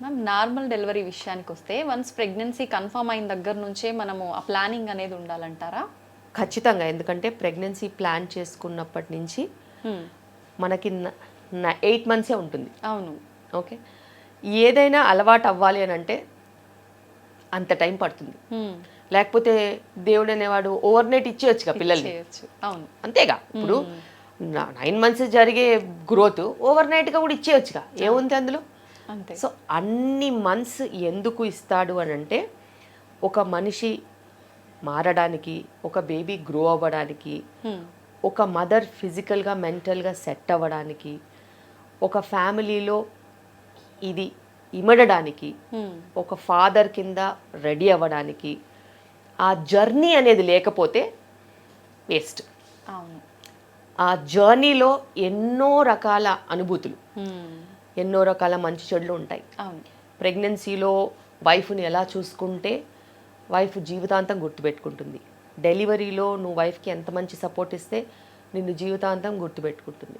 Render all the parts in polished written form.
Ma'am, normal delivery విషయానికి వస్తే once pregnancy confirm అయిన దగ్గర నుంచే మనము ఆ ప్లానింగ్ అనేది ఉండాలంటారా? ఖచ్చితంగా. ఎందుకంటే ప్రెగ్నెన్సీ ప్లాన్ చేసుకున్నప్పటి నుంచి మనకి 8 మంత్సే ఉంటుంది. అవును. ఓకే. ఏదైనా అలవాటు అవ్వాలి అని అంటే అంత టైం పడుతుంది. లేకపోతే దేవుడు అనేవాడు ఓవర్ నైట్ ఇచ్చేయచ్చుగా పిల్లల్ని. అవును, అంతేగా. ఇప్పుడు 9 మంత్స్ జరిగే గ్రోత్ ఓవర్ నైట్గా కూడా ఇచ్చేయచ్చుగా, ఏముంది అందులో. అంతే. సో అన్ని మంత్స్ ఎందుకు ఇస్తాడు అని అంటే ఒక మనిషి మారడానికి, ఒక బేబీ గ్రో అవ్వడానికి, ఒక మదర్ ఫిజికల్గా మెంటల్గా సెట్ అవ్వడానికి, ఒక ఫ్యామిలీలో ఇది ఇమడడానికి, ఒక ఫాదర్ కింద రెడీ అవ్వడానికి, ఆ జర్నీ అనేది లేకపోతే వేస్ట్. అవును. ఆ జర్నీలో ఎన్నో రకాల అనుభూతులు, ఎన్నో రకాల మంచి చెడులు ఉంటాయి. అవును. ప్రెగ్నెన్సీలో వైఫ్ని ఎలా చూసుకుంటే వైఫ్ జీవితాంతం గుర్తుపెట్టుకుంటుంది. డెలివరీలో నువ్వు వైఫ్కి ఎంత మంచి సపోర్ట్ ఇస్తే నిన్ను జీవితాంతం గుర్తుపెట్టుకుంటుంది.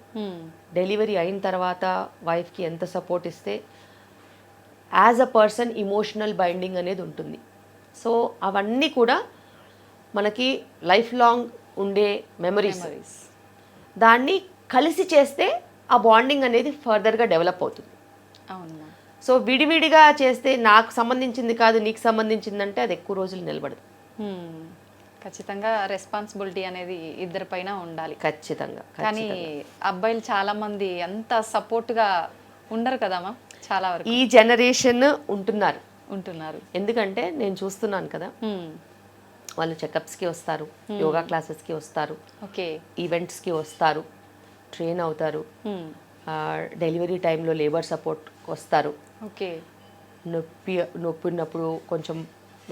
డెలివరీ అయిన తర్వాత వైఫ్కి ఎంత సపోర్ట్ ఇస్తే as a person emotional binding అనేది ఉంటుంది. సో అవన్నీ కూడా మనకి లైఫ్ లాంగ్ ఉండే మెమరీస్. దాన్ని కలిసి చేస్తే ఆ బాండింగ్ అనేది ఫర్దర్గా డెవలప్ అవుతుంది. అవును. సో విడివిడిగా చేస్తే నాకు సంబంధించింది కాదు నీకు సంబంధించిందంటే అది ఎక్కువ రోజులు నిలబడదు. ఖచ్చితంగా రెస్పాన్సిబిలిటీ అనేది ఇద్దరిపైన ఉండాలి. ఖచ్చితంగా. కానీ అబ్బాయిలు చాలా మంది అంత సపోర్ట్గా ఉండరు కదమ్మా. చాలా వరకు ఈ జనరేషన్ ఉంటున్నారు. ఎందుకంటే నేను చూస్తున్నాను కదా, వాళ్ళు చెకప్స్కి వస్తారు, యోగా క్లాసెస్కి వస్తారు, ఓకే, ఈవెంట్స్కి వస్తారు, ట్రైన్ అవుతారు, డెలివరీ టైంలో లేబర్ సపోర్ట్ వస్తారు, ఓకే, నొప్పి ఉన్నప్పుడు కొంచెం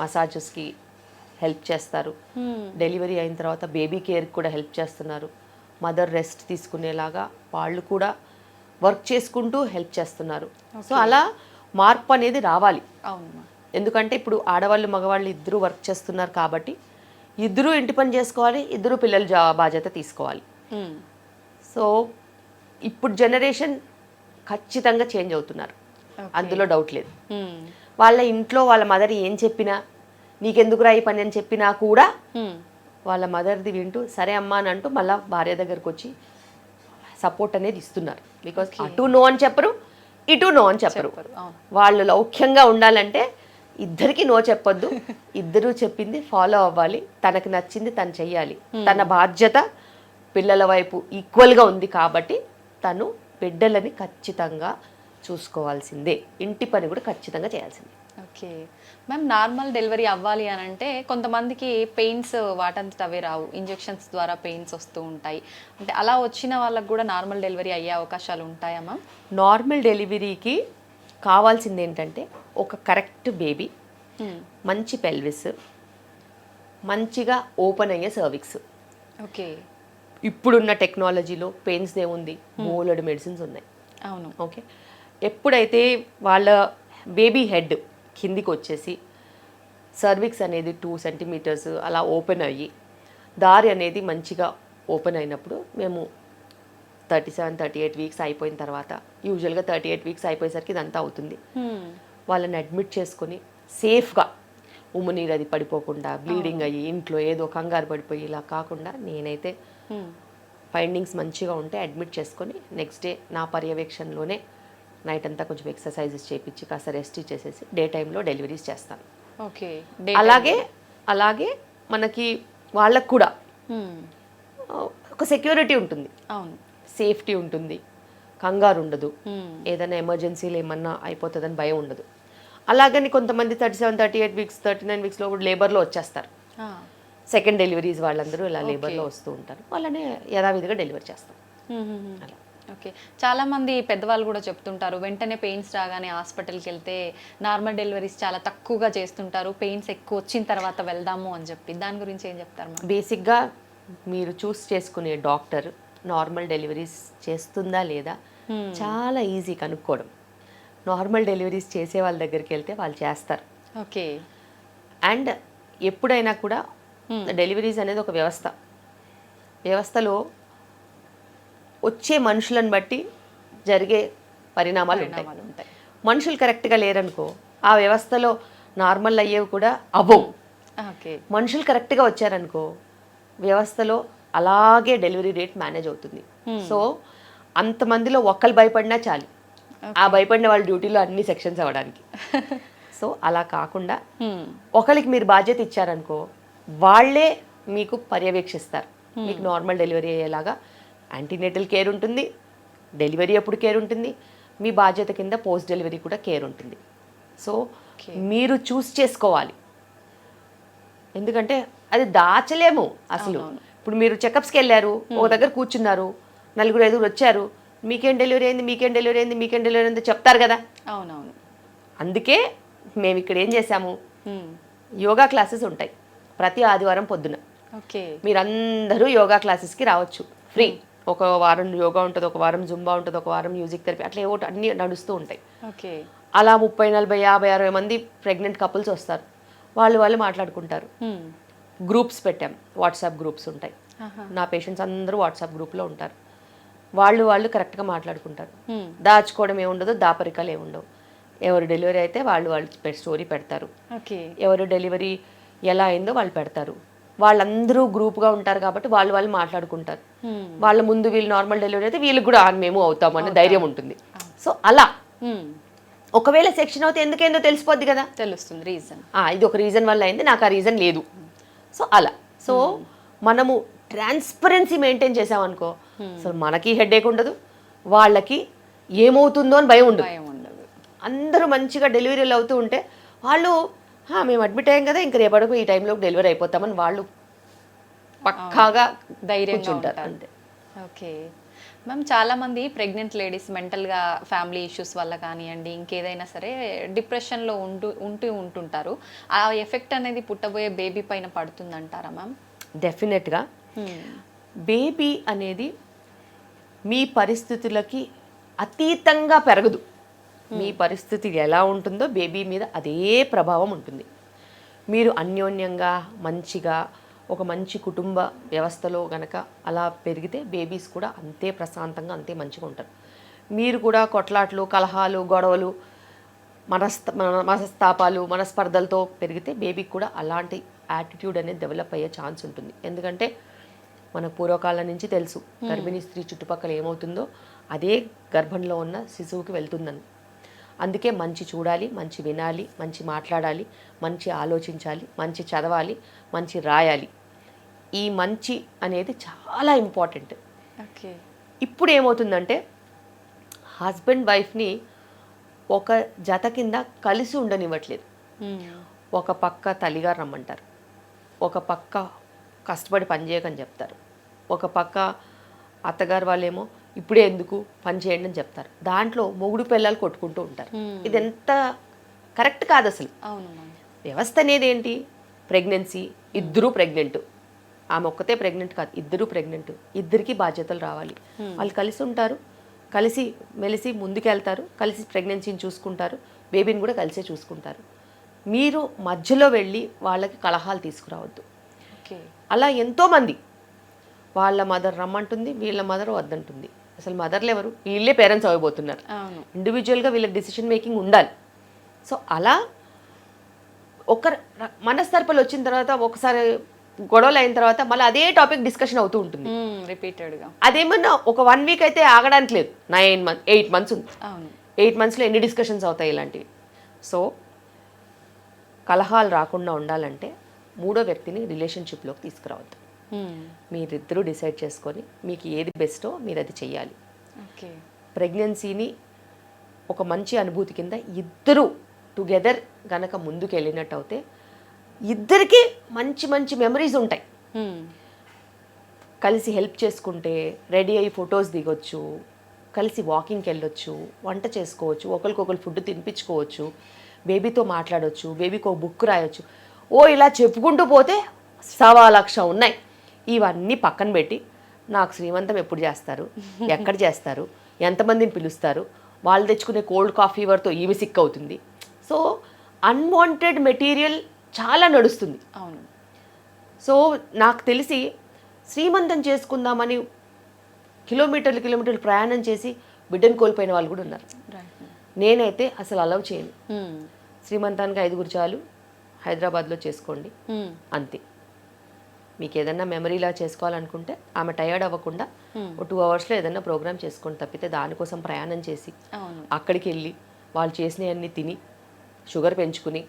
మసాజెస్కి హెల్ప్ చేస్తారు, డెలివరీ అయిన తర్వాత బేబీ కేర్కి కూడా హెల్ప్ చేస్తున్నారు, మదర్ రెస్ట్ తీసుకునేలాగా వాళ్ళు కూడా వర్క్ చేసుకుంటూ హెల్ప్ చేస్తున్నారు. సో అలా మార్పు అనేది రావాలి. అవును. ఎందుకంటే ఇప్పుడు ఆడవాళ్ళు మగవాళ్ళు ఇద్దరు వర్క్ చేస్తున్నారు కాబట్టి ఇద్దరు ఇంటి పని చేసుకోవాలి, ఇద్దరు పిల్లల బాధ్యత తీసుకోవాలి. సో ఇప్పుడు జనరేషన్ ఖచ్చితంగా చేంజ్ అవుతున్నారు, అందులో డౌట్ లేదు. వాళ్ళ ఇంట్లో వాళ్ళ మదర్ ఏం చెప్పినా, నీకెందుకురా ఈ పని అని చెప్పినా కూడా వాళ్ళ మదర్ది వింటూ సరే అమ్మా అని అంటూ మళ్ళీ భార్య దగ్గరకు వచ్చి సపోర్ట్ అనేది ఇస్తున్నారు. బికాస్ అటు నో అని చెప్పరు, ఇటు నో అని చెప్పరు. వాళ్ళు లౌక్యంగా ఉండాలంటే ఇద్దరికి నో చెప్పొద్దు, ఇద్దరూ చెప్పింది ఫాలో అవ్వాలి, తనకు నచ్చింది తను చెయ్యాలి. తన బాధ్యత పిల్లల వైపు ఈక్వల్గా ఉంది కాబట్టి తను బిడ్డలని ఖచ్చితంగా చూసుకోవాల్సిందే, ఇంటి పని కూడా ఖచ్చితంగా చేయాల్సిందే. ఓకే మ్యామ్, నార్మల్ డెలివరీ అవ్వాలి అని అంటే కొంతమందికి పెయిన్స్ వాటంతట అవే రావు, ఇంజెక్షన్స్ ద్వారా పెయిన్స్ వస్తూ ఉంటాయి. అంటే అలా వచ్చిన వాళ్ళకి కూడా నార్మల్ డెలివరీ అయ్యే అవకాశాలు ఉంటాయా మ్యామ్? నార్మల్ డెలివరీకి కావాల్సింది ఏంటంటే ఒక కరెక్ట్ బేబీ, మంచి పెల్విస్, మంచిగా ఓపెన్ అయ్యే సర్విక్స్. ఓకే. ఇప్పుడున్న టెక్నాలజీలో పెయిన్స్ ఏముంది, బోలెడు మెడిసిన్స్ ఉన్నాయి. అవును. ఓకే. ఎప్పుడైతే వాళ్ళ బేబీ హెడ్ కిందికి వచ్చేసి సర్విక్స్ అనేది 2 సెంటీమీటర్స్ అలా ఓపెన్ అయ్యి దారి అనేది మంచిగా ఓపెన్ అయినప్పుడు మేము 37-38 వీక్స్ అయిపోయిన తర్వాత, యూజువల్గా 38 వీక్స్ అయిపోయేసరికి ఇదంతా అవుతుంది, వాళ్ళని అడ్మిట్ చేసుకొని సేఫ్గా ఉమ్మునీరు అది పడిపోకుండా బ్లీడింగ్ అయ్యి ఇంట్లో ఏదో కంగారు పడిపోయి ఇలా కాకుండా నేనైతే ఫైండింగ్స్ మంచిగా ఉంటే అడ్మిట్ చేసుకొని నెక్స్ట్ డే నా పర్యవేక్షణలోనే నైట్ అంతా కొంచెం ఎక్సర్సైజెస్ చేయించి కాస్త రెస్ట్ ఇచ్చేసేసి డే టైంలో డెలివరీస్ చేస్తాను. ఓకే. అలాగే మనకి వాళ్ళకు కూడా ఒక సెక్యూరిటీ ఉంటుంది, అవును, సేఫ్టీ ఉంటుంది, కంగారు ఉండదు, ఏదైనా ఎమర్జెన్సీలు ఏమన్నా అయిపోతుందని భయం ఉండదు. అలాగని కొంతమంది 37-38 వీక్స్ 39 వీక్స్లో కూడా లేబర్లో వచ్చేస్తారు. సెకండ్ డెలివరీస్ వాళ్ళందరూ ఇలా లేబర్లో వస్తూ ఉంటారు, వాళ్ళని యథావిధిగా డెలివరీ చేస్తాం. అలా. ఓకే. చాలామంది పెద్దవాళ్ళు కూడా చెప్తుంటారు వెంటనే పెయిన్స్ రాగానే హాస్పిటల్కి వెళ్తే నార్మల్ డెలివరీస్ చాలా తక్కువగా చేస్తుంటారు, పెయిన్స్ ఎక్కువ వచ్చిన తర్వాత వెళ్దాము అని చెప్పి. దాని గురించి ఏం చెప్తారు? బేసిక్గా మీరు చూస్ చేసుకునే డాక్టర్ నార్మల్ డెలివరీస్ చేస్తుందా లేదా చాలా ఈజీ కనుక్కోవడం. నార్మల్ డెలివరీస్ చేసే వాళ్ళ దగ్గరికి వెళ్తే వాళ్ళు చేస్తారు. ఓకే. అండ్ ఎప్పుడైనా కూడా డెలివరీస్ అనేది ఒక వ్యవస్థలో వచ్చే మనుషులను బట్టి జరిగే పరిణామాలు ఉంటాయి. ఉంటాయి. మనుషులు కరెక్ట్గా లేరనుకో ఆ వ్యవస్థలో నార్మల్ అయ్యేవి కూడా అవ్వవు. ఓకే. మనుషులు కరెక్ట్గా వచ్చారనుకో వ్యవస్థలో అలాగే డెలివరీ రేట్ మేనేజ్ అవుతుంది. సో అంతమందిలో ఒక్కరు భయపడినా చాలు ఆ భయపడిన వాళ్ళ డ్యూటీలో అన్ని సెక్షన్స్ అవ్వడానికి. సో అలా కాకుండా ఒకరికి మీరు బాధ్యత ఇచ్చారనుకో వాళ్ళే మీకు పర్యవేక్షిస్తారు. మీకు నార్మల్ డెలివరీ అయ్యేలాగా యాంటీనేటల్ కేర్ ఉంటుంది, డెలివరీ అప్పుడు కేర్ ఉంటుంది, మీ బాధ్యత కింద పోస్ట్ డెలివరీ కూడా కేర్ ఉంటుంది. సో మీరు చూస్ చేసుకోవాలి, ఎందుకంటే అది దాచలేము అసలు. ఇప్పుడు మీరు చెకప్స్కి వెళ్ళారు, ఒక దగ్గర కూర్చున్నారు, 4-5 వచ్చారు, మీకేం డెలివరీ అయింది, మీకేం డెలివరీ అయింది, మీకేం డెలివరీ అయింది చెప్తారు కదా. అవునవును. అందుకే మేము ఇక్కడ ఏం చేసాము, యోగా క్లాసెస్ ఉంటాయి ప్రతి ఆదివారం పొద్దున. ఓకే. మీరందరూ యోగా క్లాసెస్కి రావచ్చు ఫ్రీ. ఒక వారం యోగా ఉంటుంది, ఒక వారం జుంబా ఉంటుంది, ఒక వారం మ్యూజిక్ థెరపీ, అట్లా ఏవో అన్నీ నడుస్తూ ఉంటాయి. ఓకే. అలా 30-40-50-60 మంది ప్రెగ్నెంట్ కపుల్స్ వస్తారు, వాళ్ళు మాట్లాడుకుంటారు. గ్రూప్స్ పెట్టాం, వాట్సాప్ గ్రూప్స్ ఉంటాయి. నా పేషెంట్స్ అందరూ వాట్సాప్ గ్రూప్లో ఉంటారు. వాళ్ళు కరెక్ట్గా మాట్లాడుకుంటారు. దాచుకోవడం ఏముండదు, దాపరికాలు ఏముండవు. ఎవరు డెలివరీ అయితే వాళ్ళు స్టోరీ పెడతారు. ఎవరు డెలివరీ ఎలా అయిందో వాళ్ళు పెడతారు. వాళ్ళందరూ గ్రూప్గా ఉంటారు కాబట్టి వాళ్ళు మాట్లాడుకుంటారు. వాళ్ళ ముందు వీళ్ళు నార్మల్ డెలివరీ అయితే వీళ్ళకి కూడా మేము అవుతామని ధైర్యం ఉంటుంది. సో అలా ఒకవేళ సెక్షన్ అవుతే ఎందుకేందో తెలిసిపోద్ది కదా, తెలుస్తుంది రీజన్. ఇది ఒక రీజన్ వల్ల అయింది, నాకు ఆ రీజన్ లేదు. సో అలా సో మనము ట్రాన్స్పరెన్సీ మెయింటైన్ చేసామనుకో అసలు మనకి హెడేక్ ఉండదు, వాళ్ళకి ఏమవుతుందో అని భయం ఉండదు. అందరూ మంచిగా డెలివరీలు అవుతూ ఉంటే వాళ్ళు మేము అడ్మిట్ అయ్యాం కదా ఇంక రేపటికి ఈ టైంలో డెలివరీ అయిపోతామని వాళ్ళు పక్కాగా ధైర్యంగా ఉంటారు అంతే. ఓకే మ్యామ్, చాలామంది ప్రెగ్నెంట్ లేడీస్ మెంటల్గా ఫ్యామిలీ ఇష్యూస్ వల్ల కానివ్వండి ఇంకేదైనా సరే డిప్రెషన్లో ఉంటుంటారు. ఆ ఎఫెక్ట్ అనేది పుట్టబోయే బేబీ పైన పడుతుందంటారా మ్యామ్? డెఫినెట్గా. బేబీ అనేది మీ పరిస్థితులకి అతీతంగా పెరగదు. మీ పరిస్థితి ఎలా ఉంటుందో బేబీ మీద అదే ప్రభావం ఉంటుంది. మీరు అన్యోన్యంగా మంచిగా ఒక మంచి కుటుంబ వ్యవస్థలో గనక అలా పెరిగితే బేబీస్ కూడా అంతే ప్రశాంతంగా అంతే మంచిగా ఉంటారు. మీరు కూడా కొట్లాట్లు, కలహాలు, గొడవలు, మనస్తాపాలు, మనస్పర్ధలతో పెరిగితే బేబీకి కూడా అలాంటి యాటిట్యూడ్ అనేది డెవలప్ అయ్యే ఛాన్స్ ఉంటుంది. ఎందుకంటే మన పూర్వకాలం నుంచి తెలుసు గర్భిణీ స్త్రీ చుట్టుపక్కల ఏమవుతుందో అదే గర్భంలో ఉన్న శిశువుకి వెళ్తుందని. అందుకే మంచి చూడాలి, మంచి వినాలి, మంచి మాట్లాడాలి, మంచి ఆలోచించాలి, మంచి చదవాలి, మంచి రాయాలి. ఈ మంచి అనేది చాలా ఇంపార్టెంట్. ఓకే. ఇప్పుడు ఏమవుతుందంటే హస్బెండ్ వైఫ్ని ఒక జత కింద కలిసి ఉండనివ్వట్లేదు. ఒక పక్క తల్లిగారు రమ్మంటారు, ఒక పక్క కష్టపడి పనిచేయకని చెప్తారు, ఒక పక్క అత్తగారు వాళ్ళేమో ఇప్పుడే ఎందుకు పని చేయండి అని చెప్తారు. దాంట్లో మొగుడు పిల్లలు కొట్టుకుంటూ ఉంటారు. ఇది ఎంత కరెక్ట్ కాదు అసలు. వ్యవస్థ అనేది ఏంటి, ప్రెగ్నెన్సీ, ఇద్దరూ ప్రెగ్నెంట్, ఆమె ఒక్కతే ప్రెగ్నెంట్ కాదు, ఇద్దరూ ప్రెగ్నెంట్, ఇద్దరికి బాధ్యతలు రావాలి. వాళ్ళు కలిసి ఉంటారు, కలిసి మెలిసి ముందుకెళ్తారు, కలిసి ప్రెగ్నెన్సీని చూసుకుంటారు, బేబీని కూడా కలిసే చూసుకుంటారు. మీరు మధ్యలో వెళ్ళి వాళ్ళకి కలహాలు తీసుకురావద్దు. అలా ఎంతోమంది వాళ్ళ మదర్ రమ్మంటుంది, వీళ్ళ మదర్ వద్దంటుంది. అసలు మదర్లు ఎవరు, వీళ్ళే పేరెంట్స్ అవ్వబోతున్నారు. ఇండివిజువల్గా వీళ్ళకి డిసిషన్ మేకింగ్ ఉండాలి. సో అలా ఒక మనస్తర్పలు వచ్చిన తర్వాత ఒకసారి గొడవలు అయిన తర్వాత మళ్ళీ అదే టాపిక్ డిస్కషన్ అవుతూ ఉంటుంది రిపీటెడ్గా. అదేమన్నా ఒక 1 వీక్ అయితే ఆగడానికి లేదు, 8 మంత్స్ ఉంది. 8 మంత్స్లో ఎన్ని డిస్కషన్స్ అవుతాయి ఇలాంటివి. సో కలహాలు రాకుండా ఉండాలంటే మూడో వ్యక్తిని రిలేషన్షిప్లోకి తీసుకురావద్దు. మీరిద్దరూ డిసైడ్ చేసుకొని మీకు ఏది బెస్టో మీరు అది చెయ్యాలి. ప్రెగ్నెన్సీని ఒక మంచి అనుభూతి కింద ఇద్దరు టుగెదర్ గనక ముందుకు వెళ్ళినట్టు అయితే ఇద్దరికి మంచి మంచి మెమరీస్ ఉంటాయి. కలిసి హెల్ప్ చేసుకుంటే రెడీ అయ్యి ఫొటోస్ దిగొచ్చు, కలిసి వాకింగ్కి వెళ్ళొచ్చు, వంట చేసుకోవచ్చు, ఒకరికొకరు ఫుడ్ తినిపించుకోవచ్చు, బేబీతో మాట్లాడవచ్చు, బేబీకి ఒక బుక్ రాయొచ్చు. ఇలా చెప్పుకుంటూ పోతే 1,00,000 ఉన్నాయి. ఇవన్నీ పక్కన పెట్టి నాకు శ్రీమంతం ఎప్పుడు చేస్తారు, ఎక్కడ చేస్తారు, ఎంతమందిని పిలుస్తారు, వాళ్ళు తెచ్చుకునే కోల్డ్ కాఫీ ఫీవర్తో ఈమె సిక్ అవుతుంది. సో అన్వాంటెడ్ మెటీరియల్ చాలా నడుస్తుంది. సో నాకు తెలిసి శ్రీమంతం చేసుకుందామని కిలోమీటర్లు ప్రయాణం చేసి బిడ్డను కోల్పోయిన వాళ్ళు కూడా ఉన్నారు. నేనైతే అసలు అలౌ చేయను. శ్రీమంతానికి 5 చాలు, హైదరాబాద్లో చేసుకోండి అంతే. మీకు ఏదన్నా మెమరీలా చేసుకోవాలనుకుంటే ఆమె టయర్డ్ అవ్వకుండా ఓ 2 అవర్స్లో ఏదన్నా ప్రోగ్రామ్ చేసుకోండి తప్పితే దానికోసం ప్రయాణం చేసి అక్కడికి వెళ్ళి వాళ్ళు చేసినవన్నీ తిని షుగర్ పెంచుకుని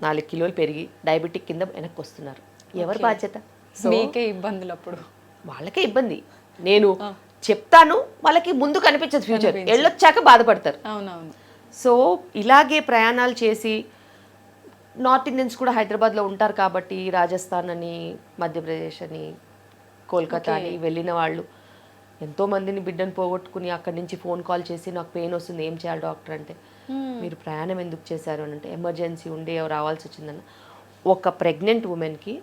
4 కిలోలు పెరిగి డయాబెటిక్ కింద వెనక్కి వస్తున్నారు. ఎవరి బాధ్యత? మీకే ఇబ్బందులు అప్పుడు. వాళ్ళకే ఇబ్బంది. నేను చెప్తాను, వాళ్ళకి ముందు కనిపించదు ఫ్యూచర్, వెళ్ళొచ్చాక బాధపడతారు. అవునవును. సో ఇలాగే ప్రయాణాలు చేసి నార్త్ ఇండియన్స్ కూడా హైదరాబాద్లో ఉంటారు కాబట్టి రాజస్థాన్ అని, మధ్యప్రదేశ్ అని, కోల్కతా అని వెళ్ళిన వాళ్ళు ఎంతోమందిని బిడ్డను పోగొట్టుకుని అక్కడి నుంచి ఫోన్ కాల్ చేసి నాకు పెయిన్ వస్తుంది ఏం చేయాలి డాక్టర్ అంటే, మీరు ప్రయాణం ఎందుకు చేశారు అని అంటే ఎమర్జెన్సీ ఉండి రావాల్సి వచ్చిందన్న. ఒక ప్రెగ్నెంట్ ఉమెన్కి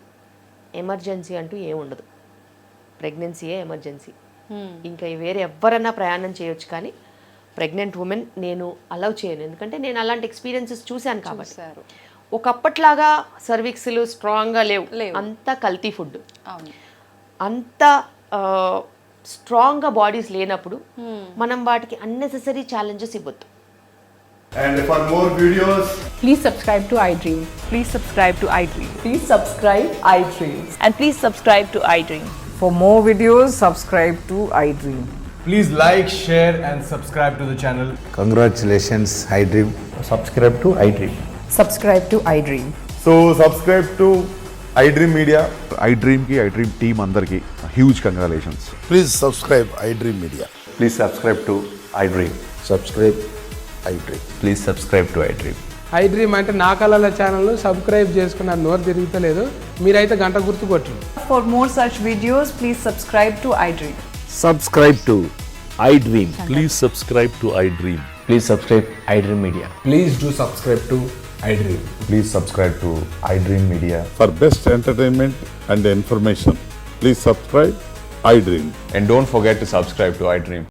ఎమర్జెన్సీ అంటూ ఏముండదు, ప్రెగ్నెన్సీయే ఎమర్జెన్సీ. ఇంకా వేరే ఎవరన్నా ప్రయాణం చేయొచ్చు కానీ ప్రెగ్నెంట్ ఉమెన్ నేను అలౌ చేయను, ఎందుకంటే నేను అలాంటి ఎక్స్పీరియన్సెస్ చూశాను కాబట్టి. ఒకప్పట్లాగా సర్విక్స్లు స్ట్రాంగ్గా లేవు, అంతా కల్తీ ఫుడ్, అంత స్ట్రాంగ్గా బాడీస్ లేనప్పుడు మనం వాటికి అన్నెసెసరీ ఛాలెంజెస్ ఇవ్వద్దు. And for more videos, Please subscribe to iDream. Please subscribe to iDream. Please subscribe iDream. And please subscribe to iDream. For more videos, subscribe to iDream. please like, share and subscribe to the channel. Congratulations, iDream. Subscribe to iDream. Subscribe to iDream. So subscribe to iDream Media. iDream ki iDream team అందరికి huge congratulations. Please subscribe iDream Media. Please subscribe to iDream. Subscribe iDream. Please subscribe to iDream. iDream అంటే నా కళల channel subscribe చేసుకున్న నోరు తిరుగుతలేదు, మీరైతే గంట గుర్తు కొట్టండి. For more such videos, please subscribe to iDream. Subscribe to iDream. Please subscribe to iDream. Please subscribe iDream Media. Please do subscribe to iDream. Please subscribe to iDream Media. For best entertainment and information, please subscribe iDream. And don't forget to subscribe to iDream.